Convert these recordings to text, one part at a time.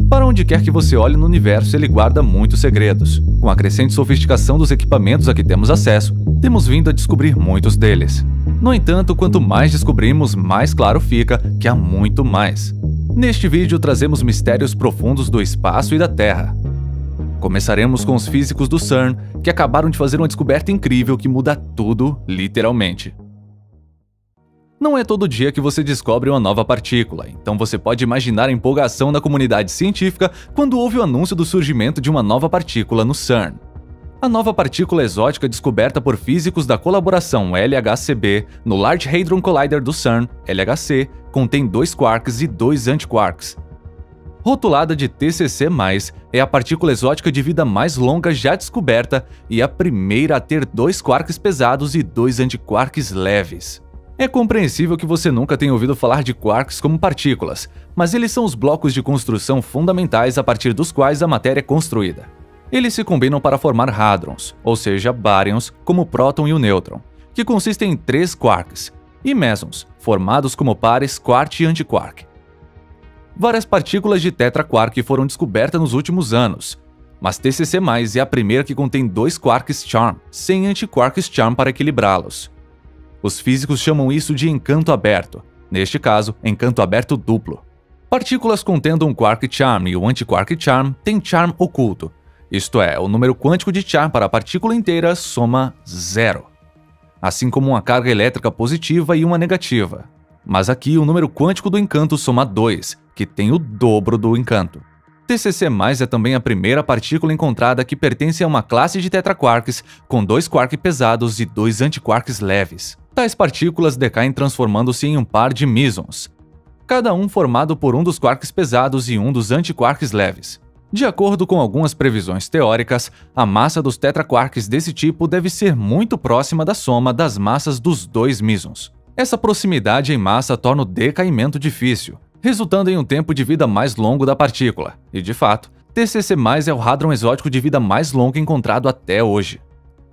Para onde quer que você olhe no universo, ele guarda muitos segredos. Com a crescente sofisticação dos equipamentos a que temos acesso, temos vindo a descobrir muitos deles. No entanto, quanto mais descobrimos, mais claro fica que há muito mais. Neste vídeo, trazemos mistérios profundos do espaço e da Terra. Começaremos com os físicos do CERN, que acabaram de fazer uma descoberta incrível que muda tudo, literalmente. Não é todo dia que você descobre uma nova partícula, então você pode imaginar a empolgação da comunidade científica quando houve o anúncio do surgimento de uma nova partícula no CERN. A nova partícula exótica descoberta por físicos da colaboração LHCb no Large Hadron Collider do CERN, LHC, contém 2 quarks e 2 antiquarks. Rotulada de TCC+, é a partícula exótica de vida mais longa já descoberta e a primeira a ter 2 quarks pesados e 2 antiquarks leves. É compreensível que você nunca tenha ouvido falar de quarks como partículas, mas eles são os blocos de construção fundamentais a partir dos quais a matéria é construída. Eles se combinam para formar hadrons, ou seja, baryons, como o próton e o nêutron, que consistem em 3 quarks, e mesons, formados como pares quark e antiquark. Várias partículas de tetraquark foram descobertas nos últimos anos, mas TCC+, é a primeira que contém 2 quarks charm, sem antiquarks charm para equilibrá-los. Os físicos chamam isso de encanto aberto, neste caso, encanto aberto duplo. Partículas contendo um quark charm e um antiquark charm têm charm oculto, isto é, o número quântico de charm para a partícula inteira soma 0, assim como uma carga elétrica positiva e uma negativa. Mas aqui o número quântico do encanto soma 2, que tem o dobro do encanto. TCC+, é também a primeira partícula encontrada que pertence a uma classe de tetraquarks com 2 quarks pesados e 2 antiquarks leves. Tais partículas decaem transformando-se em um par de mesons, cada um formado por um dos quarks pesados e um dos antiquarks leves. De acordo com algumas previsões teóricas, a massa dos tetraquarks desse tipo deve ser muito próxima da soma das massas dos 2 mesons. Essa proximidade em massa torna o decaimento difícil, resultando em um tempo de vida mais longo da partícula, e de fato, TCC+, é o hadron exótico de vida mais longo encontrado até hoje.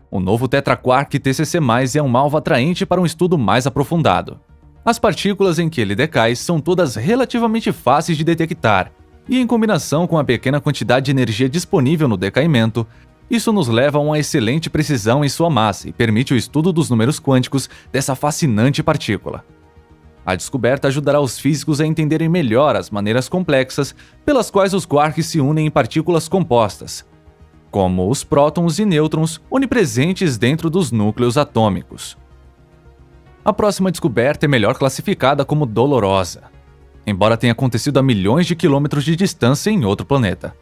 O novo tetraquark TCC+, é um alvo atraente para um estudo mais aprofundado. As partículas em que ele decai são todas relativamente fáceis de detectar, e em combinação com a pequena quantidade de energia disponível no decaimento, isso nos leva a uma excelente precisão em sua massa e permite o estudo dos números quânticos dessa fascinante partícula. A descoberta ajudará os físicos a entenderem melhor as maneiras complexas pelas quais os quarks se unem em partículas compostas, como os prótons e nêutrons onipresentes dentro dos núcleos atômicos. A próxima descoberta é melhor classificada como dolorosa, embora tenha acontecido a milhões de quilômetros de distância em outro planeta.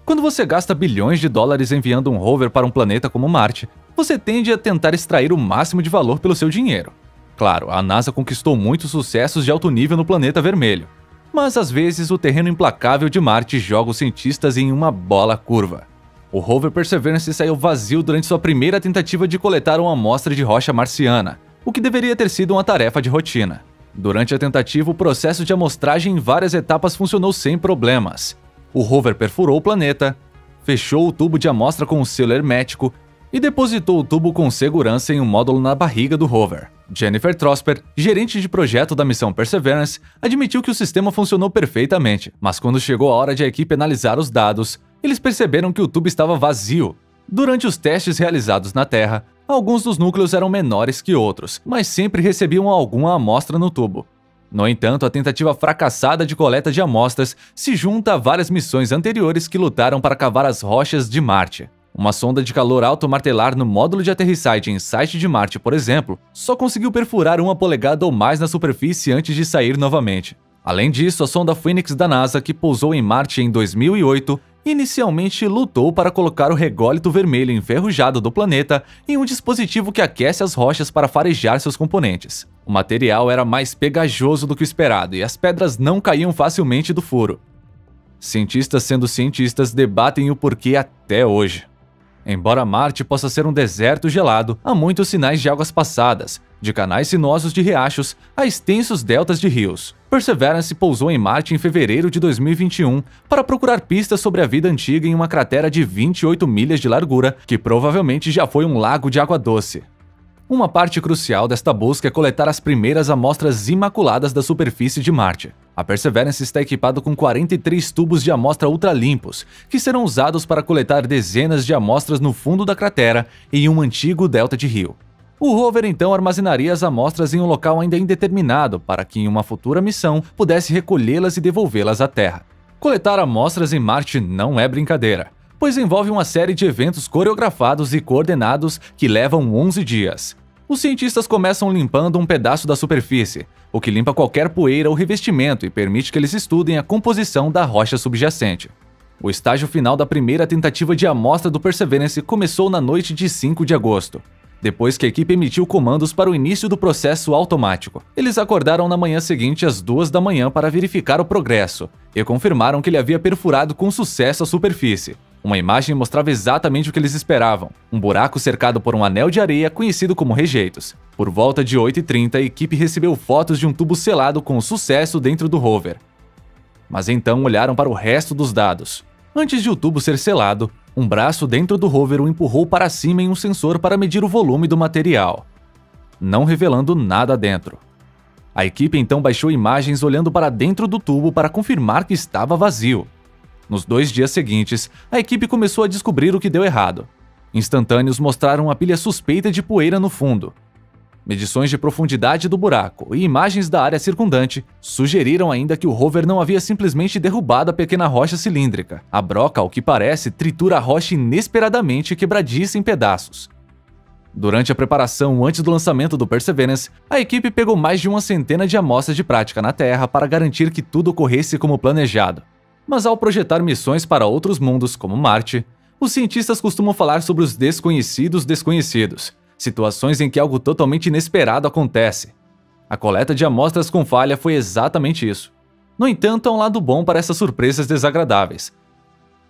Quando você gasta bilhões de dólares enviando um rover para um planeta como Marte, você tende a tentar extrair o máximo de valor pelo seu dinheiro. Claro, a NASA conquistou muitos sucessos de alto nível no planeta vermelho, mas às vezes o terreno implacável de Marte joga os cientistas em uma bola curva. O rover Perseverance saiu vazio durante sua primeira tentativa de coletar uma amostra de rocha marciana, o que deveria ter sido uma tarefa de rotina. Durante a tentativa, o processo de amostragem em várias etapas funcionou sem problemas. O rover perfurou o planeta, fechou o tubo de amostra com um selo hermético e depositou o tubo com segurança em um módulo na barriga do rover. Jennifer Trosper, gerente de projeto da missão Perseverance, admitiu que o sistema funcionou perfeitamente, mas quando chegou a hora de a equipe analisar os dados, eles perceberam que o tubo estava vazio. Durante os testes realizados na Terra, alguns dos núcleos eram menores que outros, mas sempre recebiam alguma amostra no tubo. No entanto, a tentativa fracassada de coleta de amostras se junta a várias missões anteriores que lutaram para cavar as rochas de Marte. Uma sonda de calor alto martelar no módulo de aterrissagem SITE de Marte, por exemplo, só conseguiu perfurar 1 polegada ou mais na superfície antes de sair novamente. Além disso, a sonda Phoenix da NASA, que pousou em Marte em 2008, inicialmente lutou para colocar o rególito vermelho enferrujado do planeta em um dispositivo que aquece as rochas para farejar seus componentes. O material era mais pegajoso do que o esperado e as pedras não caíam facilmente do furo. Cientistas sendo cientistas debatem o porquê até hoje. Embora Marte possa ser um deserto gelado, há muitos sinais de águas passadas, de canais sinuosos de riachos a extensos deltas de rios. Perseverance pousou em Marte em fevereiro de 2021 para procurar pistas sobre a vida antiga em uma cratera de 28 milhas de largura, que provavelmente já foi um lago de água doce. Uma parte crucial desta busca é coletar as primeiras amostras imaculadas da superfície de Marte. A Perseverance está equipada com 43 tubos de amostra ultralimpos, que serão usados para coletar dezenas de amostras no fundo da cratera e em um antigo delta de rio. O rover então armazenaria as amostras em um local ainda indeterminado para que em uma futura missão pudesse recolhê-las e devolvê-las à Terra. Coletar amostras em Marte não é brincadeira, pois envolve uma série de eventos coreografados e coordenados que levam 11 dias. Os cientistas começam limpando um pedaço da superfície, o que limpa qualquer poeira ou revestimento e permite que eles estudem a composição da rocha subjacente. O estágio final da primeira tentativa de amostra do Perseverance começou na noite de 5 de agosto. Depois que a equipe emitiu comandos para o início do processo automático, eles acordaram na manhã seguinte às 2 da manhã para verificar o progresso e confirmaram que ele havia perfurado com sucesso a superfície. Uma imagem mostrava exatamente o que eles esperavam, um buraco cercado por um anel de areia conhecido como rejeitos. Por volta de 8h30, a equipe recebeu fotos de um tubo selado com sucesso dentro do rover. Mas então olharam para o resto dos dados. Antes de o tubo ser selado, um braço dentro do rover o empurrou para cima em um sensor para medir o volume do material, não revelando nada dentro. A equipe então baixou imagens olhando para dentro do tubo para confirmar que estava vazio. Nos 2 dias seguintes, a equipe começou a descobrir o que deu errado. Instantâneos mostraram uma pilha suspeita de poeira no fundo. Medições de profundidade do buraco e imagens da área circundante sugeriram ainda que o rover não havia simplesmente derrubado a pequena rocha cilíndrica. A broca, ao que parece, tritura a rocha inesperadamente e quebradiça em pedaços. Durante a preparação antes do lançamento do Perseverance, a equipe pegou mais de uma centena de amostras de prática na Terra para garantir que tudo ocorresse como planejado. Mas ao projetar missões para outros mundos, como Marte, os cientistas costumam falar sobre os desconhecidos desconhecidos, situações em que algo totalmente inesperado acontece. A coleta de amostras com falha foi exatamente isso. No entanto, há um lado bom para essas surpresas desagradáveis,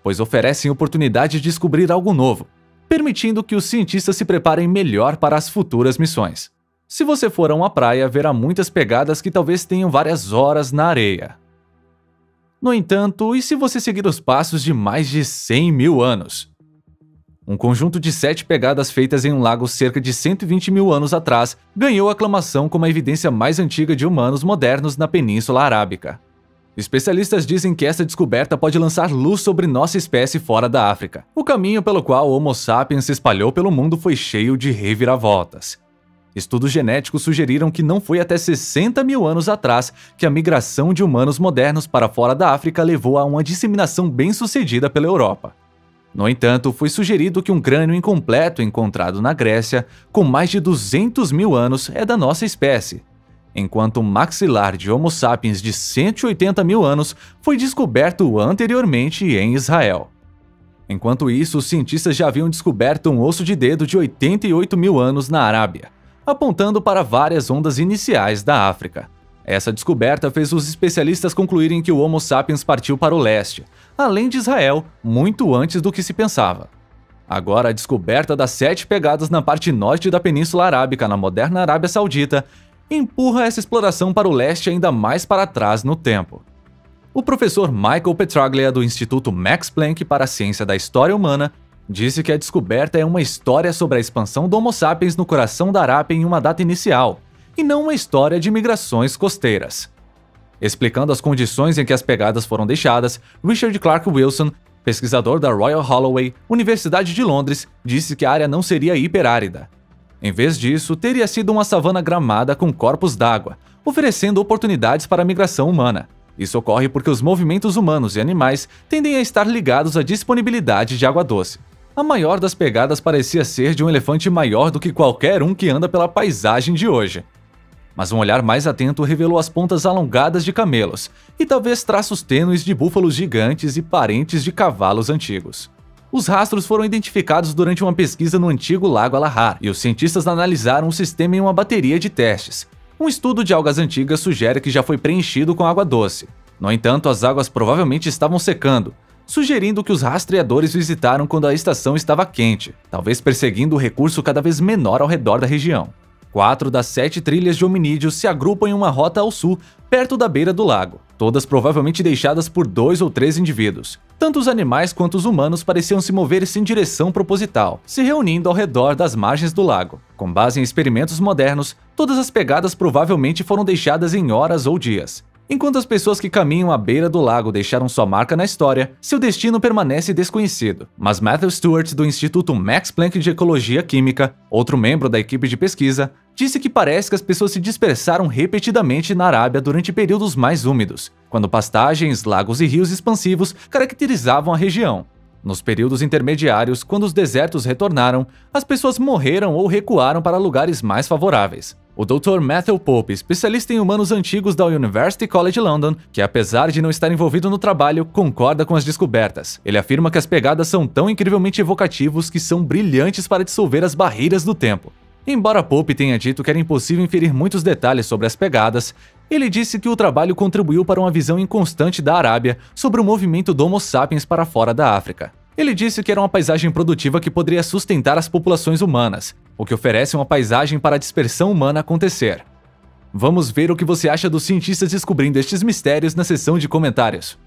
pois oferecem oportunidade de descobrir algo novo, permitindo que os cientistas se preparem melhor para as futuras missões. Se você for a uma praia, verá muitas pegadas que talvez tenham várias horas na areia. No entanto, e se você seguir os passos de mais de 100 mil anos? Um conjunto de 7 pegadas feitas em um lago cerca de 120 mil anos atrás ganhou aclamação como a evidência mais antiga de humanos modernos na Península Arábica. Especialistas dizem que essa descoberta pode lançar luz sobre nossa espécie fora da África. O caminho pelo qual o Homo sapiens se espalhou pelo mundo foi cheio de reviravoltas. Estudos genéticos sugeriram que não foi até 60 mil anos atrás que a migração de humanos modernos para fora da África levou a uma disseminação bem-sucedida pela Europa. No entanto, foi sugerido que um crânio incompleto encontrado na Grécia, com mais de 200 mil anos, é da nossa espécie, enquanto um maxilar de Homo sapiens de 180 mil anos foi descoberto anteriormente em Israel. Enquanto isso, os cientistas já haviam descoberto um osso de dedo de 88 mil anos na Arábia, apontando para várias ondas iniciais da África. Essa descoberta fez os especialistas concluírem que o Homo sapiens partiu para o leste, além de Israel, muito antes do que se pensava. Agora, a descoberta das 7 pegadas na parte norte da Península Arábica, na moderna Arábia Saudita, empurra essa exploração para o leste ainda mais para trás no tempo. O professor Michael Petraglia, do Instituto Max Planck para a Ciência da História Humana, disse que a descoberta é uma história sobre a expansão do Homo sapiens no coração da Arábia em uma data inicial, e não uma história de migrações costeiras. Explicando as condições em que as pegadas foram deixadas, Richard Clark Wilson, pesquisador da Royal Holloway, Universidade de Londres, disse que a área não seria hiperárida. Em vez disso, teria sido uma savana gramada com corpos d'água, oferecendo oportunidades para a migração humana. Isso ocorre porque os movimentos humanos e animais tendem a estar ligados à disponibilidade de água doce. A maior das pegadas parecia ser de um elefante maior do que qualquer um que anda pela paisagem de hoje. Mas um olhar mais atento revelou as pontas alongadas de camelos e talvez traços tênues de búfalos gigantes e parentes de cavalos antigos. Os rastros foram identificados durante uma pesquisa no antigo Lago Alahar, e os cientistas analisaram o sistema em uma bateria de testes. Um estudo de algas antigas sugere que já foi preenchido com água doce. No entanto, as águas provavelmente estavam secando, sugerindo que os rastreadores visitaram quando a estação estava quente, talvez perseguindo o recurso cada vez menor ao redor da região. 4 das 7 trilhas de hominídeos se agrupam em uma rota ao sul, perto da beira do lago, todas provavelmente deixadas por 2 ou 3 indivíduos. Tanto os animais quanto os humanos pareciam se mover sem direção proposital, se reunindo ao redor das margens do lago. Com base em experimentos modernos, todas as pegadas provavelmente foram deixadas em horas ou dias. Enquanto as pessoas que caminham à beira do lago deixaram sua marca na história, seu destino permanece desconhecido. Mas Matthew Stewart, do Instituto Max Planck de Ecologia Química, outro membro da equipe de pesquisa, disse que parece que as pessoas se dispersaram repetidamente na Arábia durante períodos mais úmidos, quando pastagens, lagos e rios expansivos caracterizavam a região. Nos períodos intermediários, quando os desertos retornaram, as pessoas morreram ou recuaram para lugares mais favoráveis. O Dr. Matthew Pope, especialista em humanos antigos da University College London, que apesar de não estar envolvido no trabalho, concorda com as descobertas. Ele afirma que as pegadas são tão incrivelmente evocativos que são brilhantes para dissolver as barreiras do tempo. Embora Pope tenha dito que era impossível inferir muitos detalhes sobre as pegadas, ele disse que o trabalho contribuiu para uma visão inconstante da Arábia sobre o movimento do Homo sapiens para fora da África. Ele disse que era uma paisagem produtiva que poderia sustentar as populações humanas, o que oferece uma paisagem para a dispersão humana acontecer. Vamos ver o que você acha dos cientistas descobrindo estes mistérios na seção de comentários.